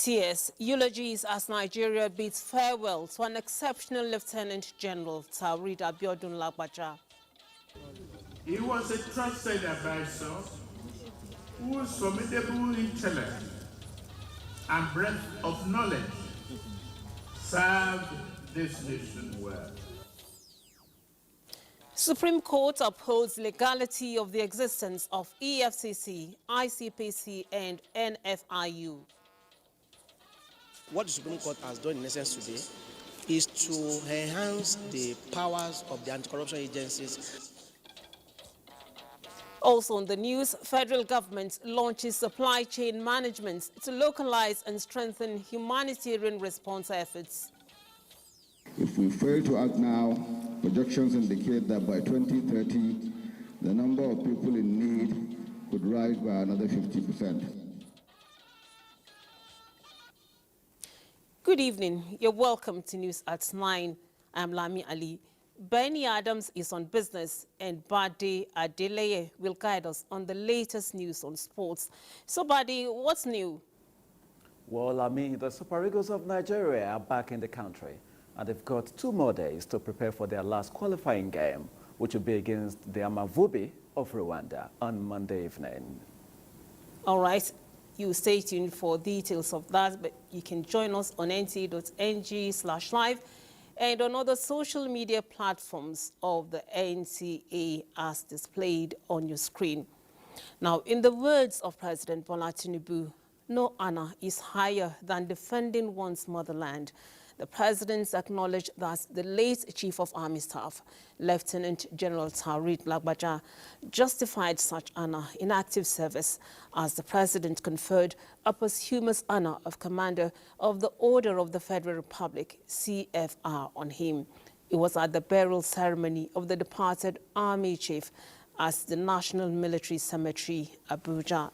Tears, eulogies as Nigeria bids farewell to an exceptional Lieutenant General Taoreed Abiodun Lagbaja. He was a trusted advisor whose formidable intellect and breadth of knowledge served this nation well. Supreme Court upholds legality of the existence of EFCC, ICPC and NFIU. What the Supreme Court has done in essence today is to enhance the powers of the anti-corruption agencies. Also in the news, federal government launches supply chain management to localize and strengthen humanitarian response efforts. If we fail to act now, projections indicate that by 2030, the number of people in need could rise by another 50%. Good evening. You're welcome to News at 9. I'm Lami Ali. Benny Adams is on business and Bade Adeleye will guide us on the latest news on sports. So, Bade, what's new? Well, the Super Eagles of Nigeria are back in the country, and they've got 2 more days to prepare for their last qualifying game, which will be against the Amavubi of Rwanda on Monday evening. All right. You stay tuned for details of that, but you can join us on nta.ng/live and on other social media platforms of the NTA as displayed on your screen. Now, in the words of President Bola Tinubu, no honor is higher than defending one's motherland. The president acknowledged that the late Chief of Army Staff, Lieutenant General Taoreed Lagbaja, justified such honor in active service as the president conferred a posthumous honor of Commander of the Order of the Federal Republic, CFR, on him. It was at the burial ceremony of the departed Army Chief at the National Military Cemetery, Abuja.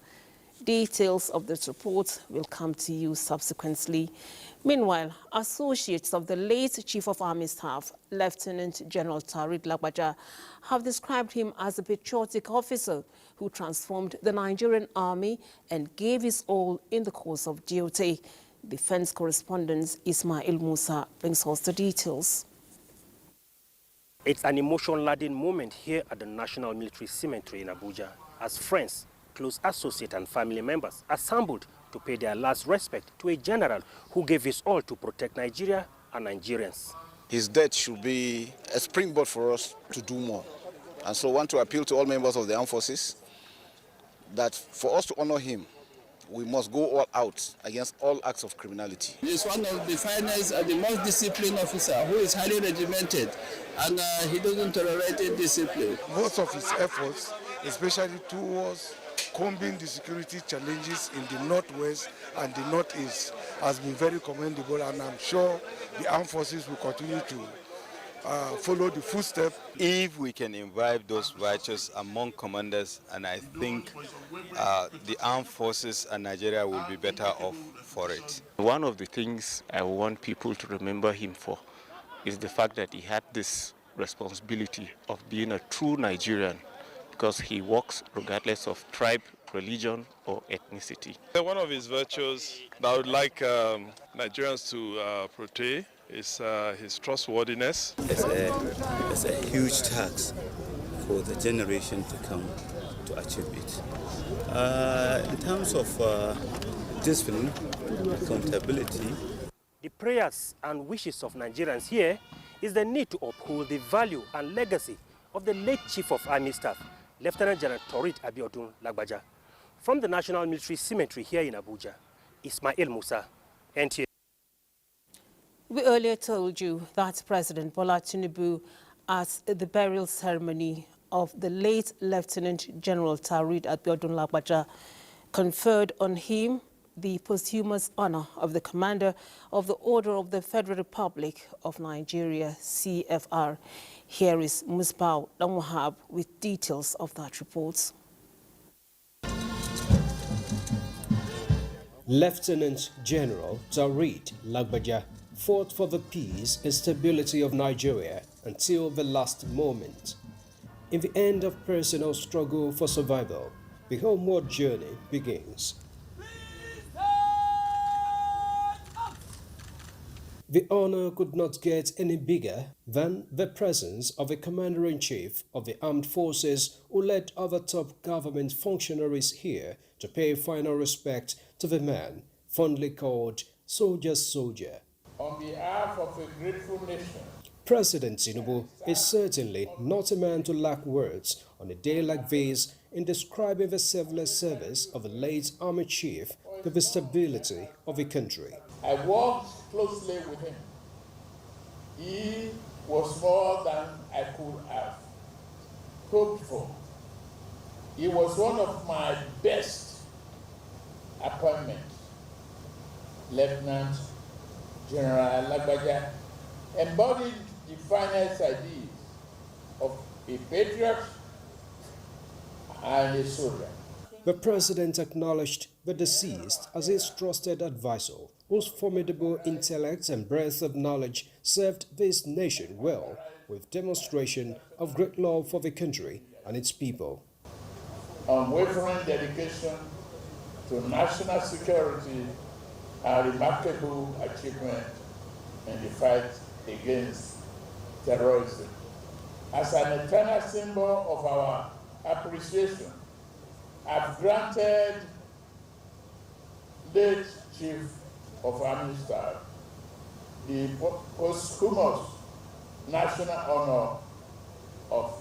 Details of this report will come to you subsequently. Meanwhile, associates of the late Chief of Army Staff, Lieutenant General Taoreed Lagbaja, have described him as a patriotic officer who transformed the Nigerian army and gave his all in the course of duty. Defense correspondent Ismail Musa brings us the details. It's an emotion-laden moment here at the National Military Cemetery in Abuja as friends, close associates and family members assembled to pay their last respect to a general who gave his all to protect Nigeria and Nigerians. His death should be a springboard for us to do more. And so I want to appeal to all members of the armed forces that for us to honor him, we must go all out against all acts of criminality. He is one of the finest and the most disciplined officer who is highly regimented, and he doesn't tolerate indiscipline. Most of his efforts, especially towards combing the security challenges in the northwest and the northeast, has been very commendable, and I'm sure the armed forces will continue to follow the footsteps. If we can imbibe those virtues among commanders, and I think the armed forces and Nigeria will be better off for it. One of the things I want people to remember him for is the fact that he had this responsibility of being a true Nigerian, because he works regardless of tribe, religion, or ethnicity. One of his virtues that I would like Nigerians to portray is his trustworthiness. It's a huge task for the generation to come to achieve it. In terms of discipline, accountability. The prayers and wishes of Nigerians here is the need to uphold the value and legacy of the late Chief of Army Staff, Lieutenant General Taoreed Abiodun Lagbaja. From the National Military Cemetery here in Abuja, Ismail Musa, NTA. We earlier told you that President Bola Tinubu, at the burial ceremony of the late Lieutenant General Taoreed Abiodun Lagbaja, conferred on him the posthumous honor of the Commander of the Order of the Federal Republic of Nigeria, CFR. Here is Musbao Lamwahab with details of that report. Lieutenant General Taoreed Lagbaja fought for the peace and stability of Nigeria until the last moment. In the end of personal struggle for survival, the homeward journey begins. The honor could not get any bigger than the presence of a commander-in-chief of the armed forces who led other top government functionaries here to pay final respect to the man fondly called Soldier's Soldier. On behalf of a grateful nation, President Tinubu is certainly not a man to lack words on a day like this in describing the selfless service of the late army chief to the stability of the country. I worked closely with him. He was more than I could have hoped for. He was one of my best appointments. Lieutenant General Lagbaja embodied the finest ideas of a patriot and a soldier. The president acknowledged the deceased as his trusted advisor, whose formidable intellect and breadth of knowledge served this nation well, with demonstration of great love for the country and its people. Unwavering dedication to national security, a remarkable achievement in the fight against terrorism. As an eternal symbol of our appreciation, I've granted late Chief of Army Staff the posthumous national honor of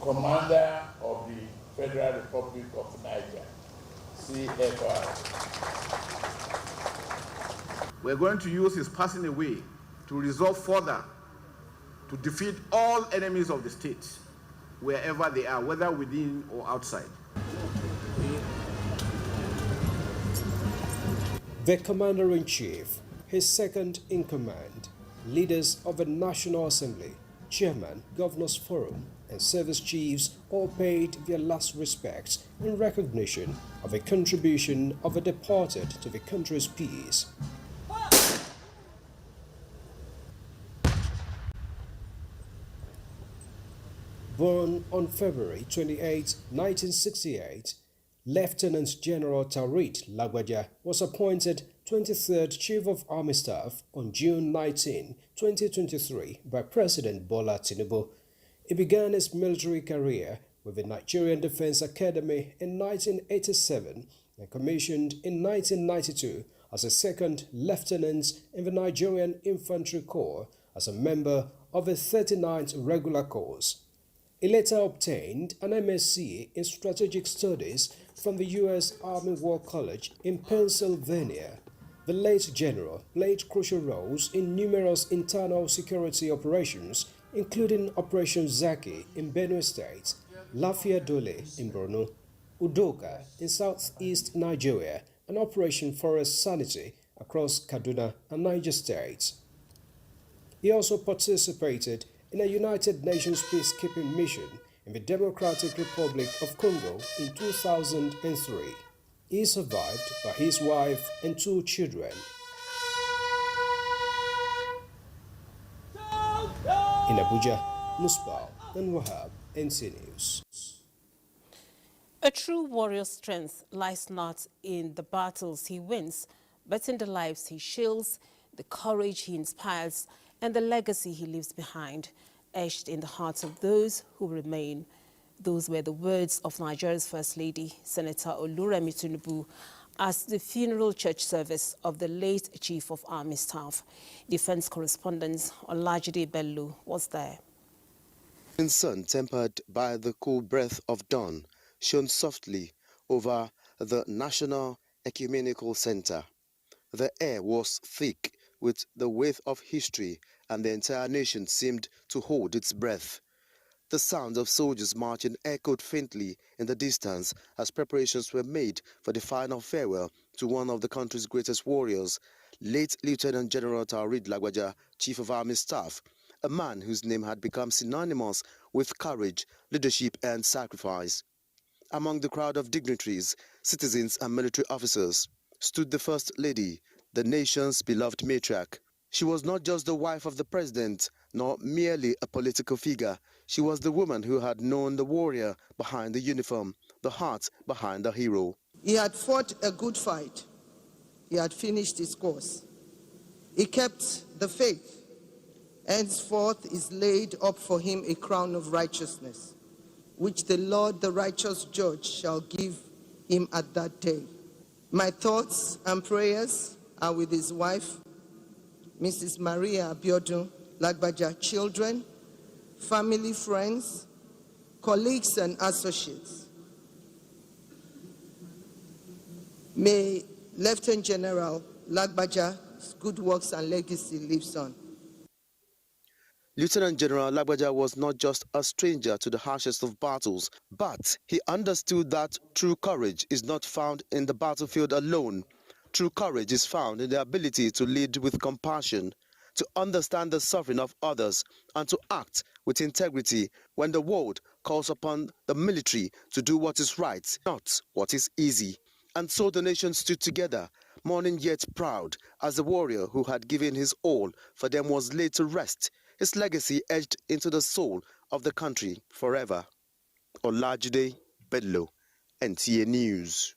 Commander of the Federal Republic of Niger, CFR. We're going to use his passing away to resolve further to defeat all enemies of the state, wherever they are, whether within or outside. The Commander-in-Chief, his second-in-command, leaders of the National Assembly, Chairman, Governors Forum, and service chiefs all paid their last respects in recognition of a contribution of the departed to the country's peace. Born on February 28, 1968, Lieutenant General Tarid Lagbaja was appointed 23rd Chief of Army Staff on June 19, 2023 by President Bola Tinubu. He began his military career with the Nigerian Defense Academy in 1987 and commissioned in 1992 as a second lieutenant in the Nigerian Infantry Corps as a member of the 39th Regular Corps. He later obtained an MSc in Strategic Studies from the U.S. Army War College in Pennsylvania. The late general played crucial roles in numerous internal security operations, including Operation Zaki in Benue State, Lafia Dole in Borno, Udoka in southeast Nigeria, and Operation Forest Sanity across Kaduna and Niger States. He also participated in a United Nations peacekeeping mission in the Democratic Republic of Congo in 2003. He is survived by his wife and 2 children. In Abuja, Musbal and Wahab, NTA News. A true warrior's strength lies not in the battles he wins, but in the lives he shields, the courage he inspires, and the legacy he leaves behind, etched in the hearts of those who remain. Those were the words of Nigeria's First Lady, Senator Oluremi Tinubu, at the funeral church service of the late Chief of Army Staff. Defense correspondent Olajide Bello was there. The sun, tempered by the cool breath of dawn, shone softly over the National Ecumenical Center. The air was thick with the weight of history, and the entire nation seemed to hold its breath. The sounds of soldiers marching echoed faintly in the distance as preparations were made for the final farewell to one of the country's greatest warriors, late Lieutenant General Tarid Lagbaja, Chief of Army Staff, a man whose name had become synonymous with courage, leadership, and sacrifice. Among the crowd of dignitaries, citizens, and military officers stood the First Lady, the nation's beloved matriarch. She was not just the wife of the president, nor merely a political figure. She was the woman who had known the warrior behind the uniform, the heart behind the hero. He had fought a good fight. He had finished his course. He kept the faith. Henceforth is laid up for him a crown of righteousness, which the Lord, the righteous judge, shall give him at that day. My thoughts and prayers are with his wife, Mrs. Maria Abiodun Lagbaja, children, family, friends, colleagues, and associates. May Lieutenant General Lagbaja's good works and legacy lives on. Lieutenant General Lagbaja was not just a stranger to the harshest of battles, but he understood that true courage is not found in the battlefield alone. True courage is found in the ability to lead with compassion, to understand the suffering of others, and to act with integrity when the world calls upon the military to do what is right, not what is easy. And so the nation stood together, mourning yet proud, as the warrior who had given his all for them was laid to rest, his legacy etched into the soul of the country forever. Olajide Bedlo, NTA News.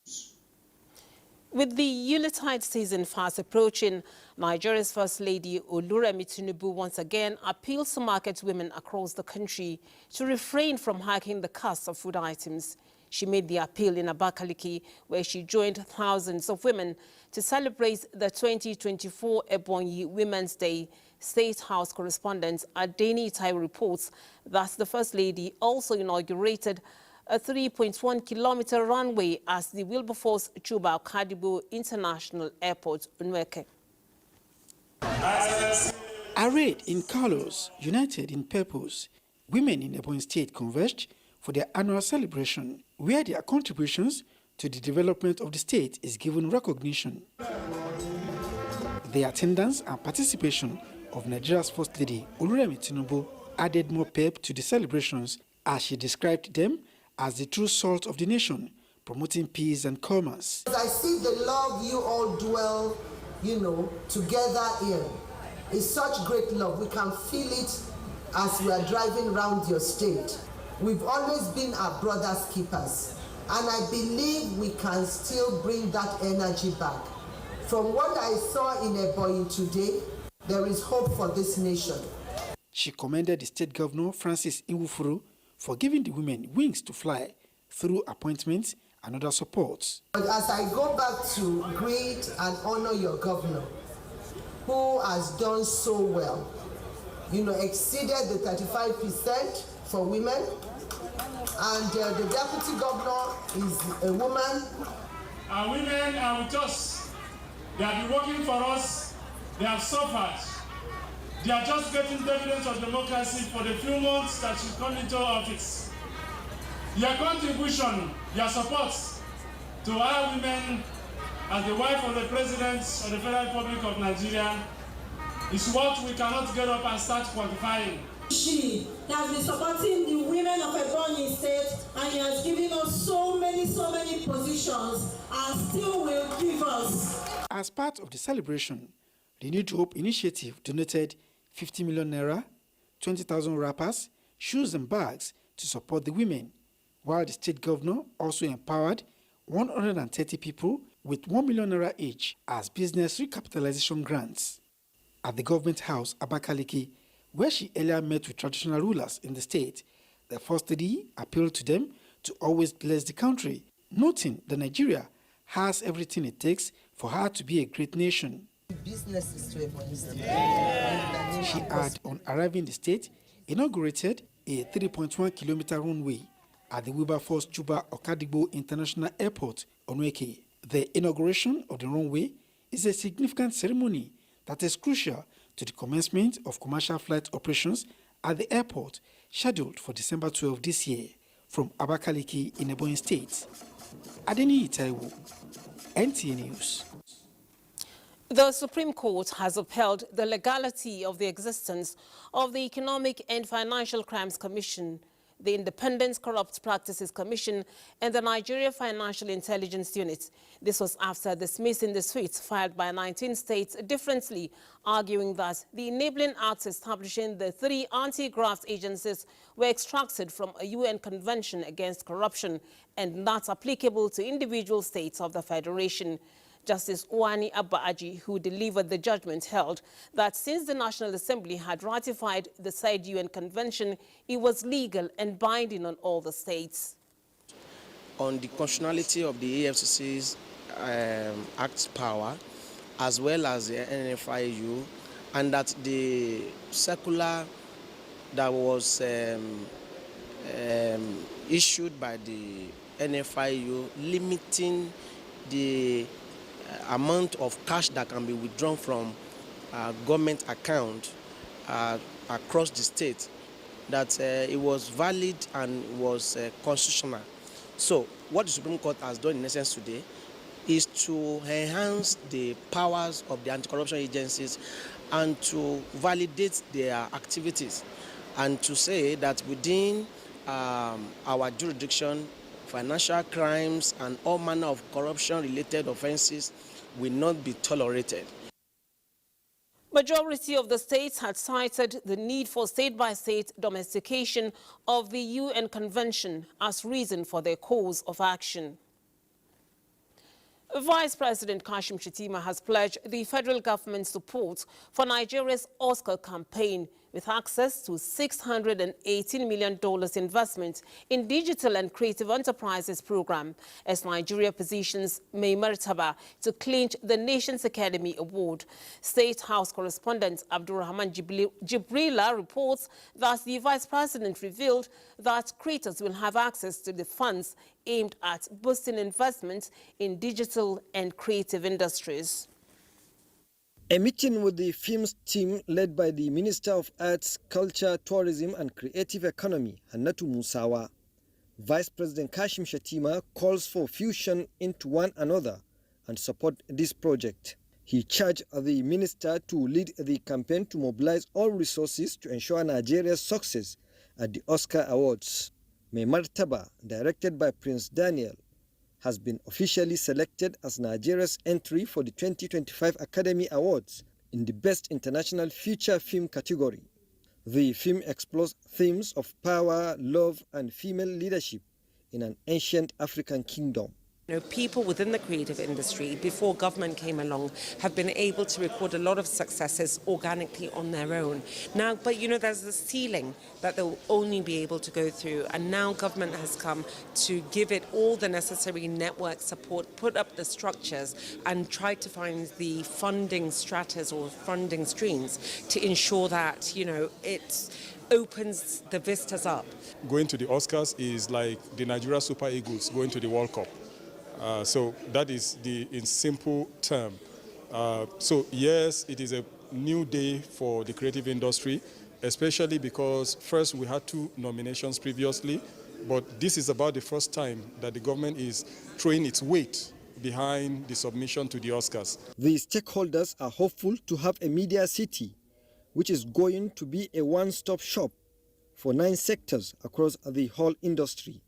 With the Yuletide season fast approaching, Nigeria's First Lady Oluremi Tinubu once again appeals to market women across the country to refrain from hiking the cost of food items. She made the appeal in Abakaliki, where she joined thousands of women to celebrate the 2024 Ebonyi Women's Day. State House correspondent Adeni Itai reports that the First Lady also inaugurated a 3.1-kilometer runway at the Wilberforce Chuba Kadibo International Airport, Unweke. Arrayed in colors, united in purpose, women in Ebonyi State converged for their annual celebration, where their contributions to the development of the state is given recognition. The attendance and participation of Nigeria's First Lady Oluremi Tinubu added more pep to the celebrations, as she described them as the true salt of the nation, promoting peace and commerce. I see the love you all dwell, together in. It's such great love. We can feel it as we are driving around your state. We've always been our brothers' keepers, and I believe we can still bring that energy back. From what I saw in Ebonyi today, there is hope for this nation. She commended the state governor, Francis Nwufuru, for giving the women wings to fly through appointments and other supports. But as I go back to greet and honor your governor, who has done so well, exceeded the 35% for women, and the deputy governor is a woman. Our women are with us. They have been working for us. They have suffered. They are just getting dividends of democracy for the few months that she's come into office. Your contribution, your support to our women as the wife of the President of the Federal Republic of Nigeria is what we cannot get up and start quantifying. She has been supporting the women of Ebonyi State, and he has given us so many positions, and still will give us. As part of the celebration, the New Hope Initiative donated 50 million naira, 20,000 wrappers, shoes and bags to support the women, while the state governor also empowered 130 people with 1 million naira each as business recapitalization grants. At the government house, Abakaliki, where she earlier met with traditional rulers in the state, the First Lady appealed to them to always bless the country, noting that Nigeria has everything it takes for her to be a great nation. Businesses to Ebonyi State. She had, on arriving in the state, inaugurated a 3.1-kilometer runway at the Wilberforce Chuba Okadigbo International Airport, Onweke. The inauguration of the runway is a significant ceremony that is crucial to the commencement of commercial flight operations at the airport, scheduled for December 12 this year. From Abakaliki in Ebonyi State, Adeni Itaiwo, NTA News. The Supreme Court has upheld the legality of the existence of the Economic and Financial Crimes Commission, the Independent Corrupt Practices Commission, and the Nigeria Financial Intelligence Unit. This was after dismissing the suits filed by 19 states differently, arguing that the enabling acts establishing the 3 anti-graft agencies were extracted from a UN Convention against Corruption and not applicable to individual states of the Federation. Justice Uwani Abba-Aji, who delivered the judgment, held that since the National Assembly had ratified the said UN Convention, it was legal and binding on all the states. On the constitutionality of the AFCC's Act power, as well as the NFIU, and that the circular that was issued by the NFIU limiting the amount of cash that can be withdrawn from government account across the state, that it was valid and was constitutional. So what the Supreme Court has done in essence today is to enhance the powers of the anti-corruption agencies and to validate their activities, and to say that within our jurisdiction, financial crimes and all manner of corruption-related offenses will not be tolerated. Majority of the states had cited the need for state-by-state domestication of the UN Convention as reason for their course of action. Vice President Kashim Shettima has pledged the federal government's support for Nigeria's Oscar campaign with access to $618 million investment in digital and creative enterprises program as Nigeria positions May Martaba to clinch the Nation's Academy Award. State House correspondent Abdurrahman Jibrila reports that the Vice President revealed that creators will have access to the funds aimed at boosting investment in digital and creative industries. A meeting with the films team led by the Minister of Arts, Culture, Tourism and Creative Economy, Hannatu Musawa. Vice President Kashim Shettima calls for fusion into one another and support this project. He charged the minister to lead the campaign to mobilize all resources to ensure Nigeria's success at the Oscar Awards. May Martaba, directed by Prince Daniel, has been officially selected as Nigeria's entry for the 2025 Academy Awards in the Best International Feature Film category. The film explores themes of power, love, and female leadership in an ancient African kingdom. People within the creative industry, before government came along, have been able to record a lot of successes organically on their own. Now, but there's the ceiling that they'll only be able to go through, and now government has come to give it all the necessary network support, put up the structures, and try to find the funding stratas or funding streams to ensure that, it opens the vistas up. Going to the Oscars is like the Nigeria Super Eagles going to the World Cup. So that is in simple term. So yes, it is a new day for the creative industry, especially because first we had 2 nominations previously, but this is about the first time that the government is throwing its weight behind the submission to the Oscars. The stakeholders are hopeful to have a media city, which is going to be a one-stop shop for 9 sectors across the whole industry.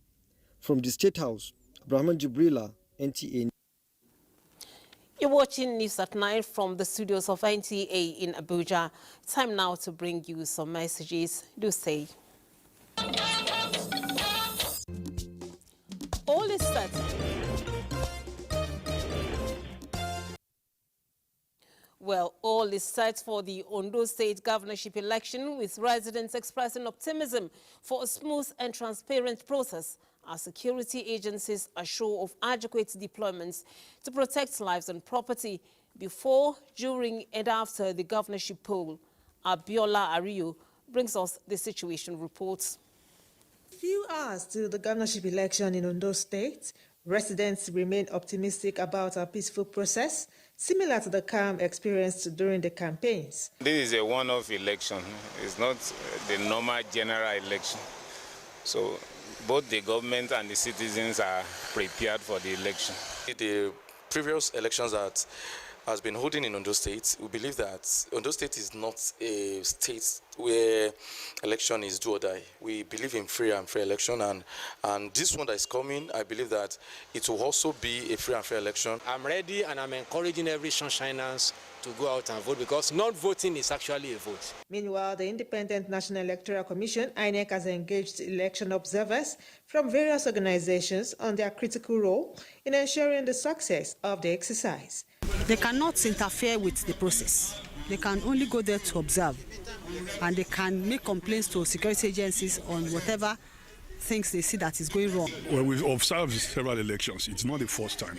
From the State House, Abdurrahman Jibrila, NTA. You're watching News at 9 from the studios of NTA in Abuja. Time now to bring you some messages. Do say. All is set. Well, all is set for the Ondo State governorship election, with residents expressing optimism for a smooth and transparent process as security agencies assure of adequate deployments to protect lives and property before, during and after the governorship poll. Abiola Ariyo brings us the situation reports. Few hours to the governorship election in Ondo State, residents remain optimistic about a peaceful process, similar to the calm experienced during the campaigns. This is a one-off election. It's not the normal general election. So both the government and the citizens are prepared for the election. The previous elections that has been holding in Ondo State. We believe that Ondo State is not a state where election is do or die. We believe in free and fair election, and this one that is coming, I believe that it will also be a free and fair election. I'm ready, and I'm encouraging every sunshiners to go out and vote, because not voting is actually a vote. Meanwhile, the Independent National Electoral Commission, INEC, has engaged election observers from various organizations on their critical role in ensuring the success of the exercise. They cannot interfere with the process. They can only go there to observe, and they can make complaints to security agencies on whatever things they see that is going wrong. Well, we've observed several elections. It's not the first time.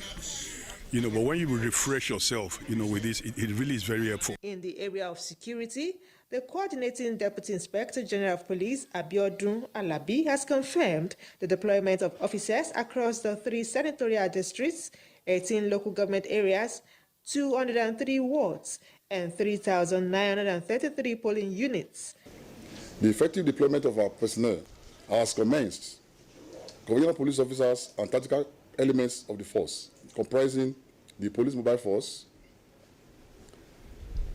But when you refresh yourself, with this, it really is very helpful. In the area of security, the coordinating Deputy Inspector General of Police, Abiodun Alabi, has confirmed the deployment of officers across the 3 senatorial districts, 18 local government areas, 203 wards, and 3,933 polling units. The effective deployment of our personnel has commenced. Conventional police officers and tactical elements of the force, comprising the police mobile force,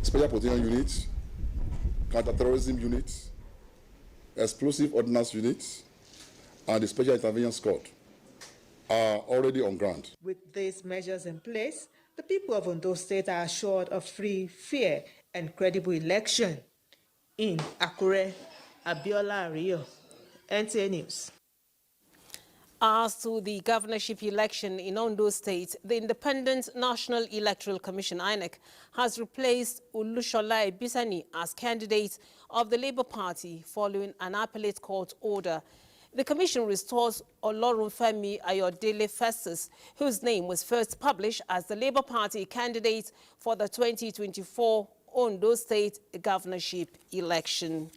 special protection units, counter-terrorism units, explosive ordnance units, and the special intervention squad, are already on ground. With these measures in place, the people of Ondo State are assured of free, fair, and credible election. In Akure, Abiola Rio, NTA News. As to the governorship election in Ondo State, the Independent National Electoral Commission, INEC, has replaced Olushola Ebisani as candidate of the Labour Party following an appellate court order. The commission restores Olorunfemi Ayodele Festus, whose name was first published as the Labour Party candidate for the 2024 Ondo State governorship election.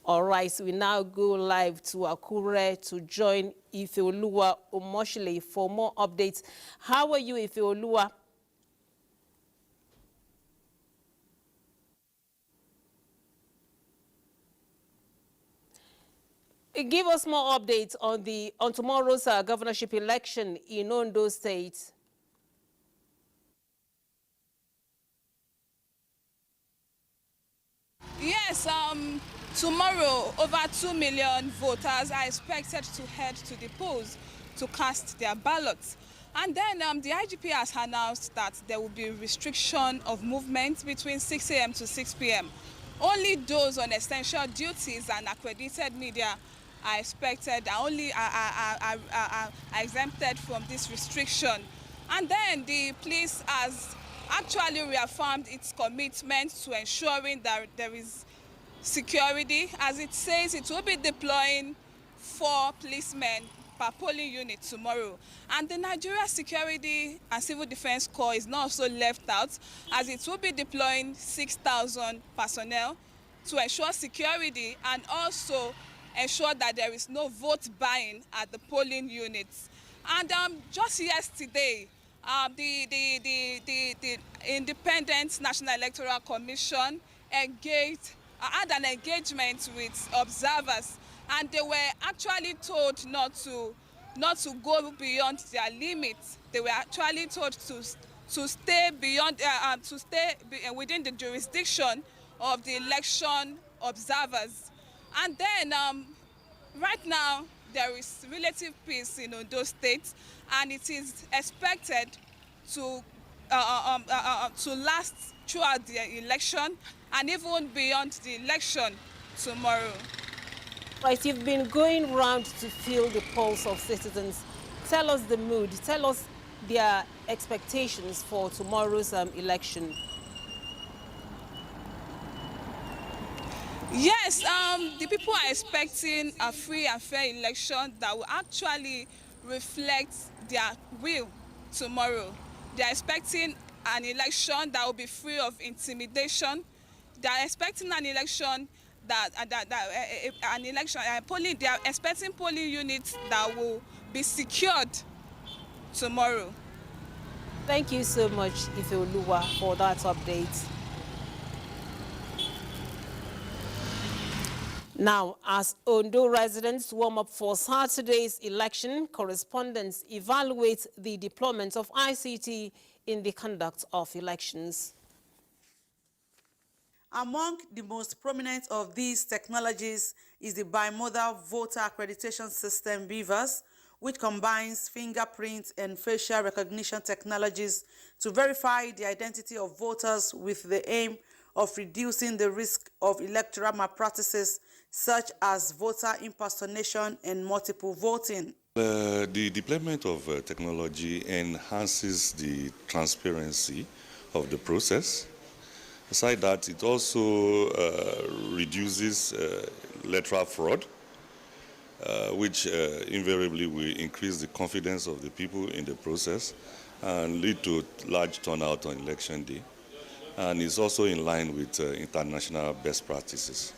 All right, so we now go live to Akure to join Ifeoluwa Omoshile for more updates. How are you, Ifeoluwa? Give us more updates on tomorrow's governorship election in Ondo State. Yes, tomorrow, over 2 million voters are expected to head to the polls to cast their ballots. And then the IGP has announced that there will be restriction of movement between 6 a.m. to 6 p.m. Only those on essential duties and accredited media are expected, are exempted from this restriction. And then the police has actually reaffirmed its commitment to ensuring that there is security. As it says, it will be deploying 4 policemen per polling unit tomorrow. And the Nigeria Security and Civil Defense Corps is not also left out, as it will be deploying 6,000 personnel to ensure security and also ensure that there is no vote buying at the polling units. And just yesterday, the Independent National Electoral Commission had an engagement with observers, and they were actually told not to go beyond their limits. They were actually told to stay beyond within the jurisdiction of the election observers. And then right now there is relative peace in Ondo State, and it is expected to last throughout the election and even beyond the election tomorrow. Right, you've been going around to feel the pulse of citizens. Tell us the mood. Tell us their expectations for tomorrow's election. Yes, the people are expecting a free and fair election that will actually reflect their will tomorrow. They are expecting an election that will be free of intimidation. They are expecting an election they are expecting polling units that will be secured tomorrow. Thank you so much, Ifeoluwa, for that update. Now, as Ondo residents warm up for Saturday's election, correspondents evaluate the deployment of ICT in the conduct of elections. Among the most prominent of these technologies is the bimodal voter accreditation system BVAS, which combines fingerprint and facial recognition technologies to verify the identity of voters with the aim of reducing the risk of electoral malpractices such as voter impersonation and multiple voting. The deployment of technology enhances the transparency of the process. Aside that, it also reduces electoral fraud, which invariably will increase the confidence of the people in the process and lead to large turnout on election day. And is also in line with international best practices.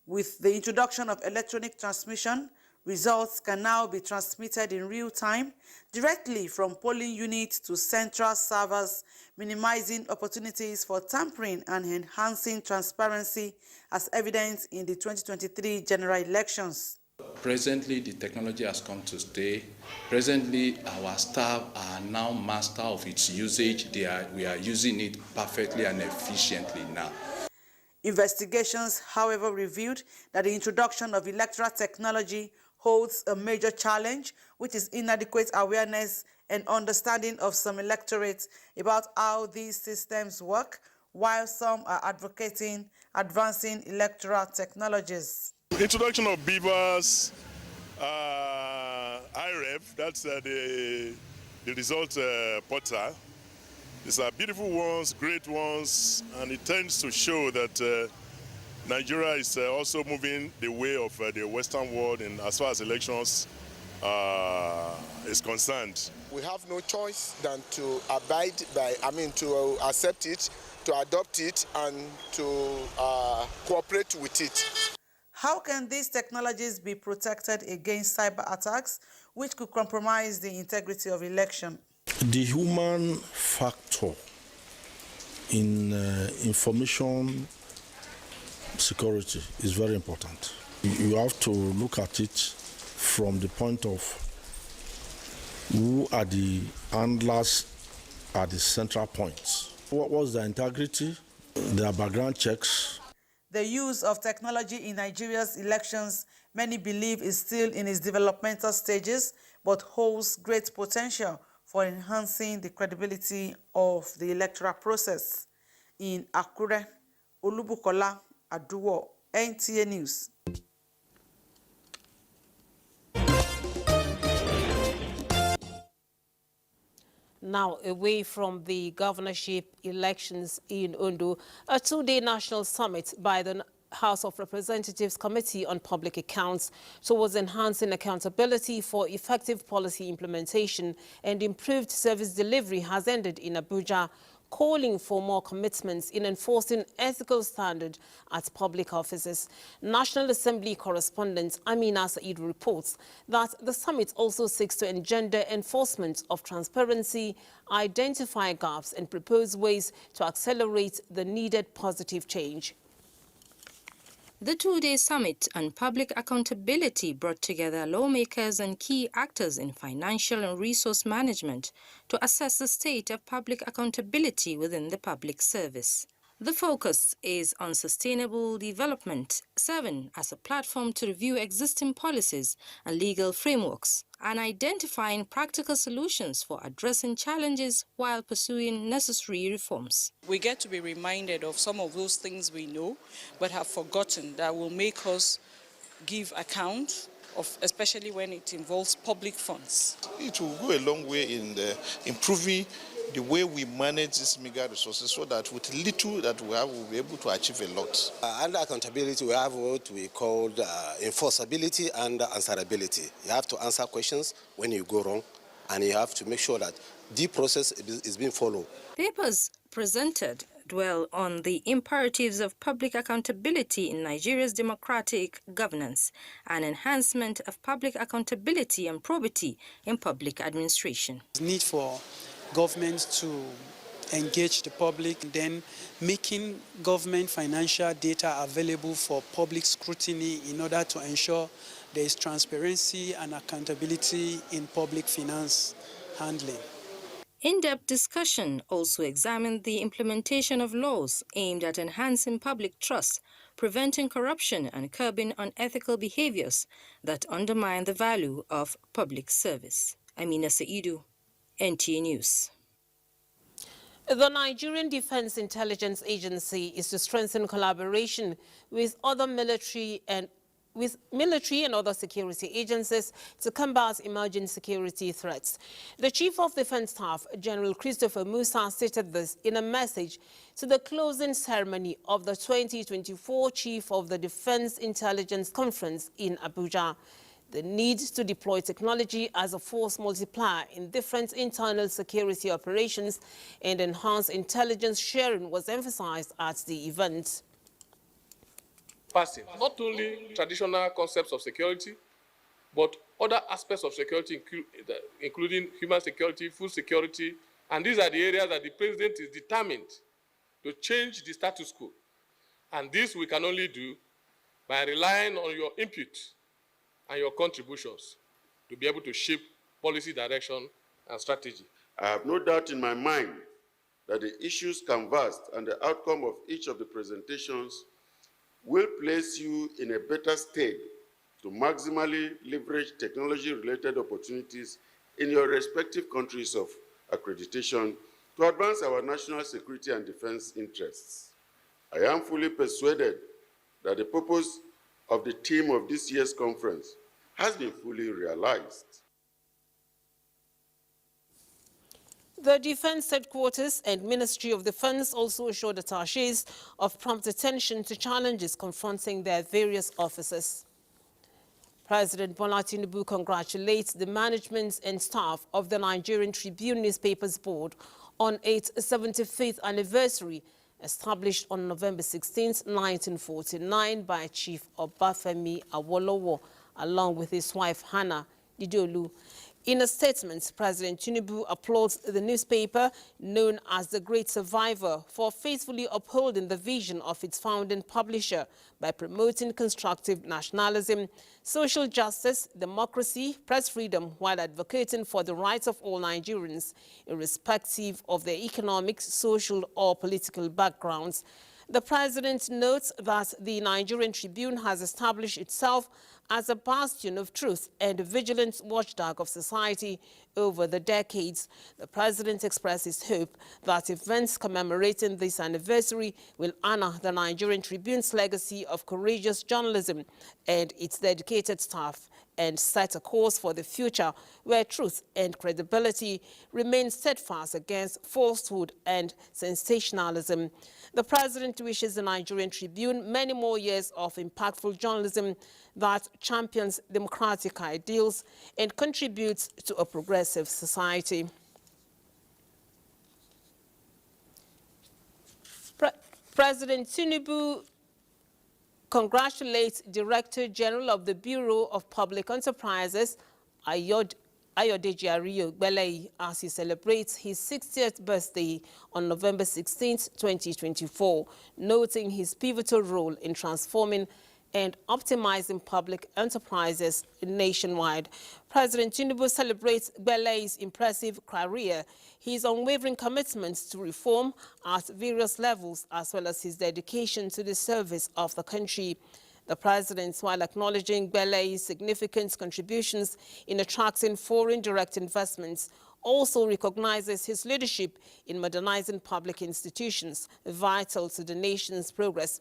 With the introduction of electronic transmission, results can now be transmitted in real time directly from polling units to central servers, minimizing opportunities for tampering and enhancing transparency as evidenced in the 2023 general elections. Presently, the technology has come to stay. Presently, our staff are now master of its usage. We are using it perfectly and efficiently now. Investigations, however, revealed that the introduction of electoral technology holds a major challenge, which is inadequate awareness and understanding of some electorates about how these systems work, while some are advocating advancing electoral technologies. Introduction of BVAS, IREF, that's the result portal. These are beautiful ones, great ones, and it tends to show that Nigeria is also moving the way of the Western world in as far as elections is concerned. We have no choice than to abide by, to accept it, to adopt it, and to cooperate with it. How can these technologies be protected against cyber attacks, which could compromise the integrity of election? The human factor in information security is very important. You have to look at it from the point of who are the handlers at the central points. What was the integrity, their background checks. The use of technology in Nigeria's elections, many believe, is still in its developmental stages, but holds great potential for enhancing the credibility of the electoral process. In Akure, Olubukola Aduwo, NTA News. Now, away from the governorship elections in Ondo, a two-day national summit by the House of Representatives Committee on Public Accounts towards enhancing accountability for effective policy implementation and improved service delivery has ended in Abuja, calling for more commitments in enforcing ethical standards at public offices. National Assembly correspondent Amina Said reports that the summit also seeks to engender enforcement of transparency, identify gaps, and propose ways to accelerate the needed positive change. The two-day summit on public accountability brought together lawmakers and key actors in financial and resource management to assess the state of public accountability within the public service. The focus is on sustainable development, serving as a platform to review existing policies and legal frameworks, and identifying practical solutions for addressing challenges while pursuing necessary reforms. We get to be reminded of some of those things we know but have forgotten that will make us give account of, especially when it involves public funds. It will go a long way in improving the way we manage these meager resources so that with little that we have, we'll be able to achieve a lot. Under accountability, we have what we call enforceability and answerability. You have to answer questions when you go wrong, and you have to make sure that the process is being followed. Papers presented dwell on the imperatives of public accountability in Nigeria's democratic governance and enhancement of public accountability and probity in public administration. There's need for governments to engage the public, and then making government financial data available for public scrutiny in order to ensure there is transparency and accountability in public finance handling. In-depth discussion also examined the implementation of laws aimed at enhancing public trust, preventing corruption and curbing unethical behaviors that undermine the value of public service. Amina Saidu, NTA News. The Nigerian Defense Intelligence Agency is to strengthen collaboration with other military and other security agencies to combat emerging security threats. The Chief of Defense Staff, General Christopher Musa, stated this in a message to the closing ceremony of the 2024 Chief of the Defense Intelligence Conference in Abuja. The need to deploy technology as a force multiplier in different internal security operations and enhance intelligence sharing was emphasized at the event. Passive, not only traditional concepts of security, but other aspects of security, including human security, food security, and these are the areas that the president is determined to change the status quo. And this we can only do by relying on your input and your contributions to be able to shape policy direction and strategy. I have no doubt in my mind that the issues canvassed and the outcome of each of the presentations will place you in a better state to maximally leverage technology-related opportunities in your respective countries of accreditation to advance our national security and defense interests. I am fully persuaded that the purpose of the theme of this year's conference has been fully realized. The Defense Headquarters and Ministry of Defense also assured attachés of prompt attention to challenges confronting their various offices. President Bola Tinubu congratulates the management and staff of the Nigerian Tribune Newspapers Board on its 75th anniversary, established on November 16, 1949 by Chief Obafemi Awolowo, along with his wife Hannah Didolu. In a statement, President Tinubu applauds the newspaper, known as the Great Survivor, for faithfully upholding the vision of its founding publisher by promoting constructive nationalism, social justice, democracy, press freedom, while advocating for the rights of all Nigerians, irrespective of their economic, social, or political backgrounds. The president notes that the Nigerian Tribune has established itself as a bastion of truth and a vigilant watchdog of society over the decades. The president expresses hope that events commemorating this anniversary will honor the Nigerian Tribune's legacy of courageous journalism and its dedicated staff, and set a course for the future where truth and credibility remain steadfast against falsehood and sensationalism. The president wishes the Nigerian Tribune many more years of impactful journalism that champions democratic ideals and contributes to a progressive society. President Tinubu congratulates Director General of the Bureau of Public Enterprises, Ayodeji Ariyo-Gbeleyi, as he celebrates his 60th birthday on November 16, 2024, noting his pivotal role in transforming and optimizing public enterprises nationwide. President Tinubu celebrates Gbeleyi's impressive career, his unwavering commitments to reform at various levels, as well as his dedication to the service of the country. The president, while acknowledging Gbeleyi's significant contributions in attracting foreign direct investments, also recognizes his leadership in modernizing public institutions, vital to the nation's progress.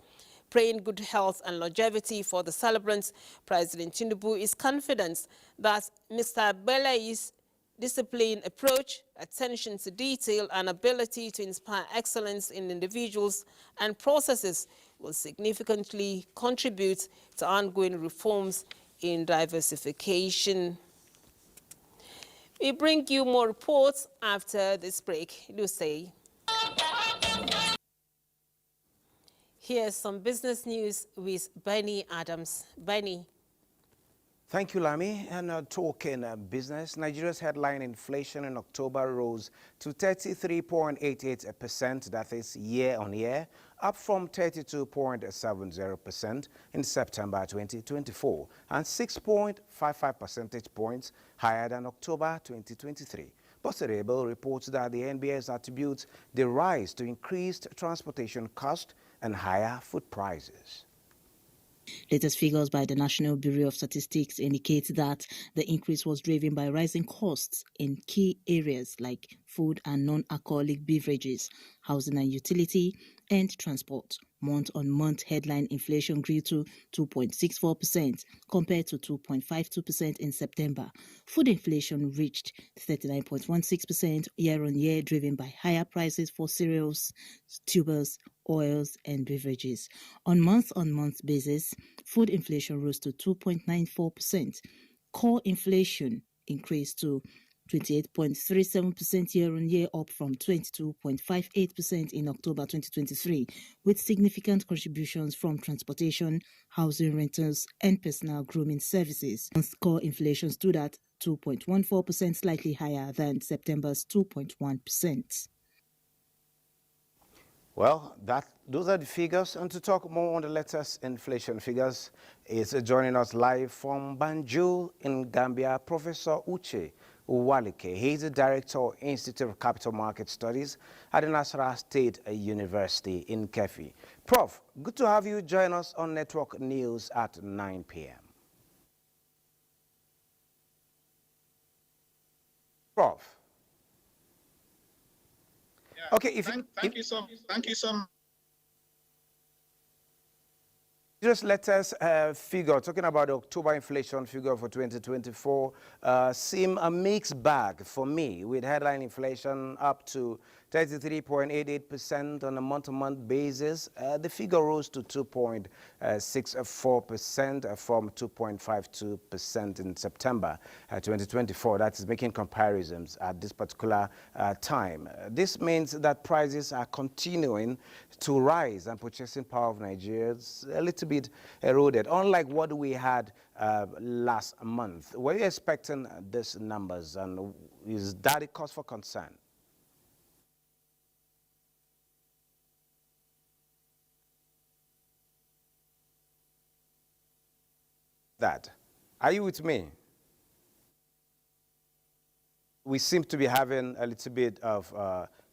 Praying good health and longevity for the celebrants, President Tinubu is confident that Mr. Gbeleyi's disciplined approach, attention to detail, and ability to inspire excellence in individuals and processes will significantly contribute to ongoing reforms in diversification. We bring you more reports after this break. Do stay. Here's some business news with Benny Adams. Benny. Thank you, Lami. And talking business, Nigeria's headline inflation in October rose to 33.88%, that is year-on-year, up from 32.70% in September 2024, and 6.55 percentage points higher than October 2023. Bosserable reports that the NBS attributes the rise to increased transportation costs and higher food prices. Latest figures by the National Bureau of Statistics indicate that the increase was driven by rising costs in key areas like food and non-alcoholic beverages, housing and utility, and transport. Month-on-month headline inflation grew to 2.64% compared to 2.52% in September. Food inflation reached 39.16% year-on-year, driven by higher prices for cereals, tubers, oils, and beverages. On month-on-month basis, food inflation rose to 2.94%. Core inflation increased to 28.37% year-on-year, up from 22.58% in October 2023, with significant contributions from transportation, housing rentals, and personal grooming services. Core inflation stood at 2.14%, slightly higher than September's 2.1%. Well, those are the figures. And to talk more on the latest inflation figures is joining us live from Banjul in Gambia, Professor Uche Uwalike. He's the Director of Institute of Capital Market Studies at the Nasarawa State University in Kefi. Prof, good to have you join us on Network News at 9 p.m. Prof. Yeah, okay, thank you so much. Just latest figure, talking about the October inflation figure for 2024, seem a mixed bag for me, with headline inflation up to 33.88% on a month-to-month basis. The figure rose to 2.64% from 2.52% in September 2024. That is making comparisons at this particular time. This means that prices are continuing to rise and purchasing power of Nigerians a little bit eroded, unlike what we had last month. Were you expecting these numbers, and is that a cause for concern? Are you with me? We seem to be having a little bit of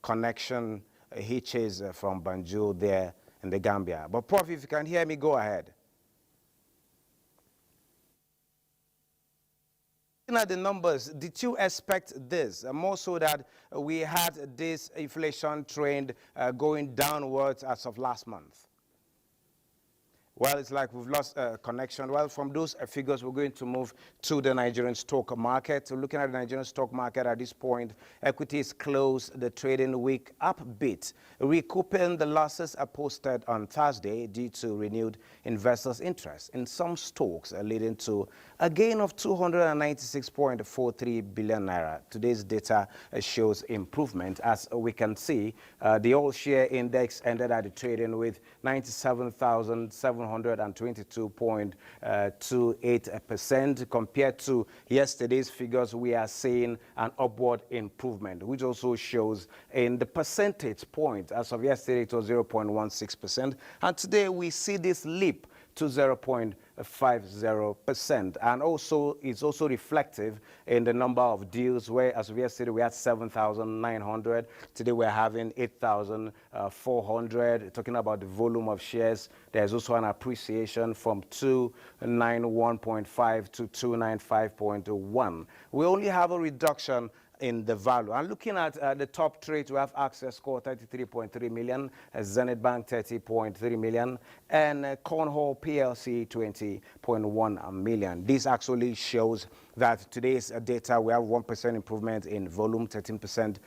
connection hitches from Banjul there in the Gambia. But Prof, if you can hear me, go ahead. Looking at the numbers, did you expect this? More so that we had this inflation trend going downwards as of last month? Well, it's like we've lost connection. Well, from those figures, we're going to move to the Nigerian stock market. So looking at the Nigerian stock market at this point, equities closed the trading week up a bit, recouping the losses posted on Thursday due to renewed investors' interest in some stocks, leading to a gain of 296.43 billion naira. Today's data shows improvement. As we can see, the all-share index ended at the trading with 97,722.28%. Compared to yesterday's figures, we are seeing an upward improvement, which also shows in the percentage point. As of yesterday, it was 0.16%, and today we see this leap to 0.50%, and also it's also reflective in the number of deals, where as of yesterday we had 7,900. Today we're having 8,400. Talking about the volume of shares, there's also an appreciation from 291.5 to 295.1. We only have a reduction in the value. And looking at the top trades, we have Access Core 33.3 million, Zenith Bank 30.3 million, and Cornhall PLC 20.1 million. This actually shows that today's data, we have 1% improvement in volume, 13%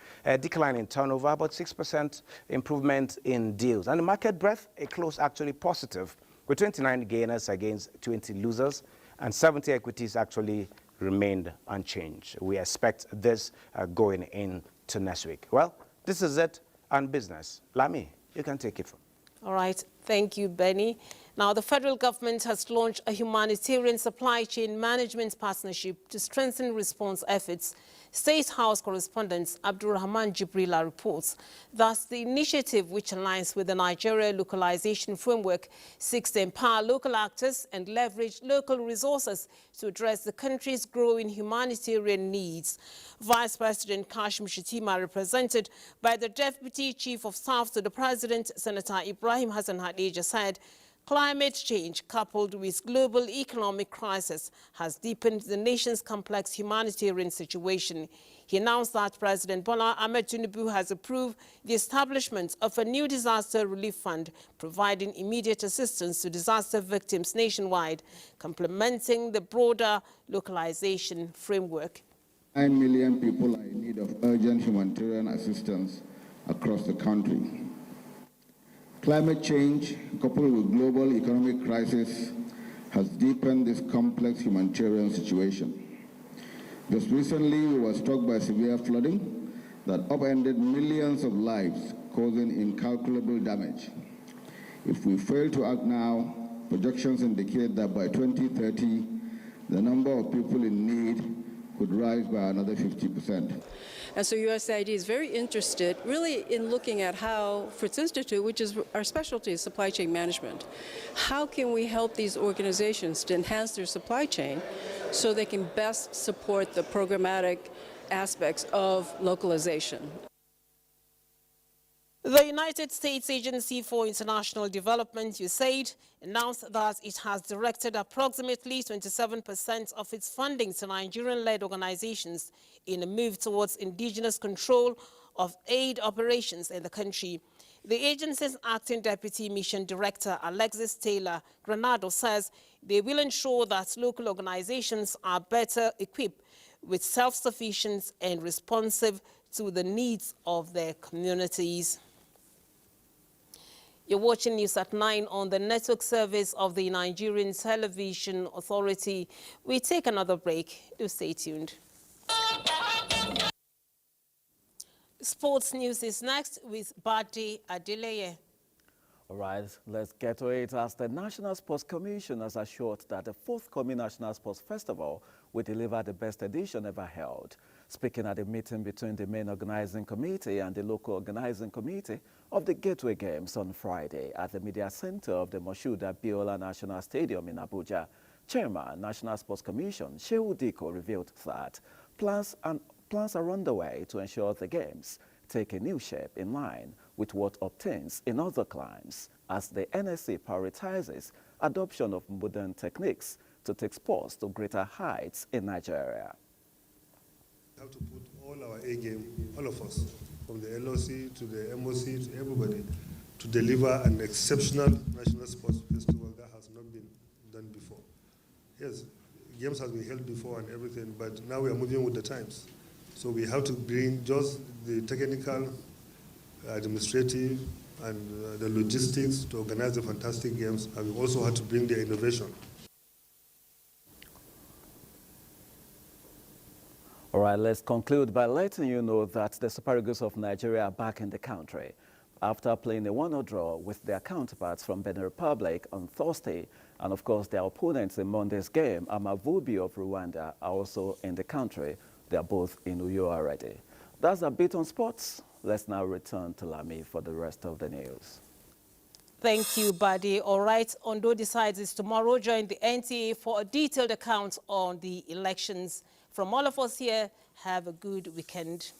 decline in turnover, but 6% improvement in deals. And the market breadth, it closed actually positive, with 29 gainers against 20 losers, and 70 equities actually remained unchanged. We expect this going into next week. Well, this is it on business. Lami, you can take it from. All right. Thank you, Benny. Now, the federal government has launched a humanitarian supply chain management partnership to strengthen response efforts. State House correspondent Abdulrahman Jibrila reports that the initiative, which aligns with the Nigeria localization framework, seeks to empower local actors and leverage local resources to address the country's growing humanitarian needs. Vice President Kashim Shettima, represented by the Deputy Chief of Staff to the President, Senator Ibrahim Hassan Hadija, said climate change, coupled with global economic crisis, has deepened the nation's complex humanitarian situation. He announced that President Bola Ahmed Tinubu has approved the establishment of a new disaster relief fund, providing immediate assistance to disaster victims nationwide, complementing the broader localization framework. 9 million people are in need of urgent humanitarian assistance across the country. Climate change, coupled with global economic crisis, has deepened this complex humanitarian situation. Just recently, we were struck by severe flooding that upended millions of lives, causing incalculable damage. If we fail to act now, projections indicate that by 2030, the number of people in need could rise by another 50%. And so USAID is very interested really in looking at how, for its institute, which is our specialty, is supply chain management, how can we help these organizations to enhance their supply chain so they can best support the programmatic aspects of localization. The United States Agency for International Development, USAID, announced that it has directed approximately 27% of its funding to Nigerian-led organizations in a move towards indigenous control of aid operations in the country. The agency's acting deputy mission director, Alexis Taylor Granado, says they will ensure that local organizations are better equipped with self-sufficiency and responsive to the needs of their communities. You're watching News at 9 on the network service of the Nigerian Television Authority. We take another break. Do stay tuned. Sports news is next with Badi Adeleye. All right, let's get to it. As the National Sports Commission has assured that the forthcoming National Sports Festival will deliver the best edition ever held. Speaking at a meeting between the main organizing committee and the local organizing committee of the Gateway Games on Friday at the Media Center of the Moshood Abiola National Stadium in Abuja, Chairman, National Sports Commission, Shehu Diko, revealed that plans are underway to ensure the Games take a new shape in line with what obtains in other climes as the NSC prioritizes adoption of modern techniques to take sports to greater heights in Nigeria. We have to put all our A game, all of us, from the LOC to the MOC to everybody, to deliver an exceptional national sports festival that has not been done before. Yes, games has been held before and everything, but now we are moving with the times. So we have to bring just the technical, administrative, and the logistics to organize the fantastic games, and we also had to bring the innovation. All right, let's conclude by letting you know that the Super Eagles of Nigeria are back in the country after playing a 1-0 draw with their counterparts from Benin Republic on Thursday. And of course, their opponents in Monday's game, Amavubi of Rwanda, are also in the country. They are both in Uyo already. That's a bit on sports. Let's now return to Lami for the rest of the news. Thank you, Badi. All right, Ondo decides is tomorrow. Join the NTA for a detailed account on the elections. From all of us here, have a good weekend.